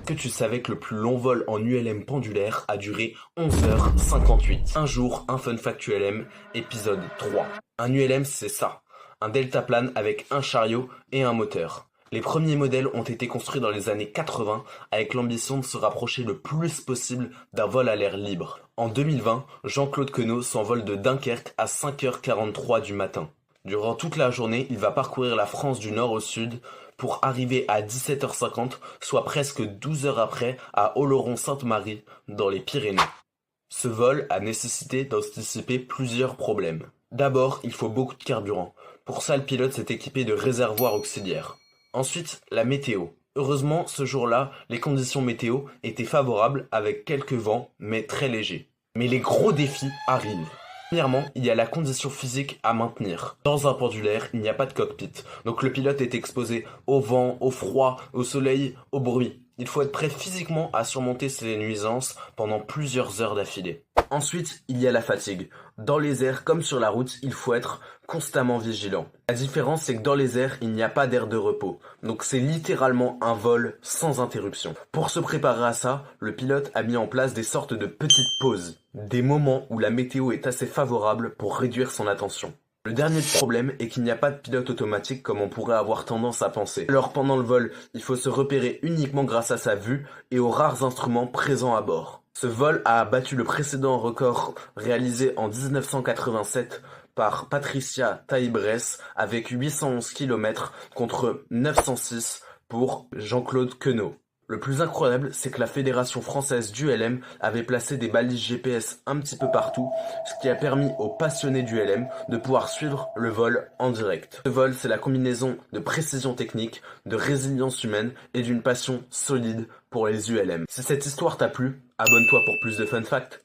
Que tu savais que le plus long vol en ULM pendulaire a duré 11h58. Un jour, un fun fact ULM, épisode 3. Un ULM, c'est ça. Un deltaplane avec un chariot et un moteur. Les premiers modèles ont été construits dans les années 80 avec l'ambition de se rapprocher le plus possible d'un vol à l'air libre. En 2020, Jean-Claude Queneau s'envole de Dunkerque à 5h43 du matin. Durant toute la journée, il va parcourir la France du nord au sud pour arriver à 17h50, soit presque 12 heures après, à Oloron-Sainte-Marie, dans les Pyrénées. Ce vol a nécessité d'anticiper plusieurs problèmes. D'abord, il faut beaucoup de carburant. Pour ça, le pilote s'est équipé de réservoirs auxiliaires. Ensuite, la météo. Heureusement, ce jour-là, les conditions météo étaient favorables avec quelques vents, mais très légers. Mais les gros défis arrivent. Premièrement, il y a la condition physique à maintenir. Dans un pendulaire, il n'y a pas de cockpit, donc le pilote est exposé au vent, au froid, au soleil, au bruit. Il faut être prêt physiquement à surmonter ces nuisances pendant plusieurs heures d'affilée. Ensuite, il y a la fatigue. Dans les airs comme sur la route, il faut être constamment vigilant. La différence, c'est que dans les airs, il n'y a pas d'air de repos. Donc c'est littéralement un vol sans interruption. Pour se préparer à ça, le pilote a mis en place des sortes de petites pauses. Des moments où la météo est assez favorable pour réduire son attention. Le dernier problème est qu'il n'y a pas de pilote automatique comme on pourrait avoir tendance à penser. Alors pendant le vol, il faut se repérer uniquement grâce à sa vue et aux rares instruments présents à bord. Ce vol a battu le précédent record réalisé en 1987 par Patricia Taibres avec 811 km contre 906 pour Jean-Claude Queneau. Le plus incroyable, c'est que la Fédération française d'ULM avait placé des balises GPS un petit peu partout, ce qui a permis aux passionnés d'ULM de pouvoir suivre le vol en direct. Ce vol, c'est la combinaison de précision technique, de résilience humaine et d'une passion solide pour les ULM. Si cette histoire t'a plu, abonne-toi pour plus de fun facts.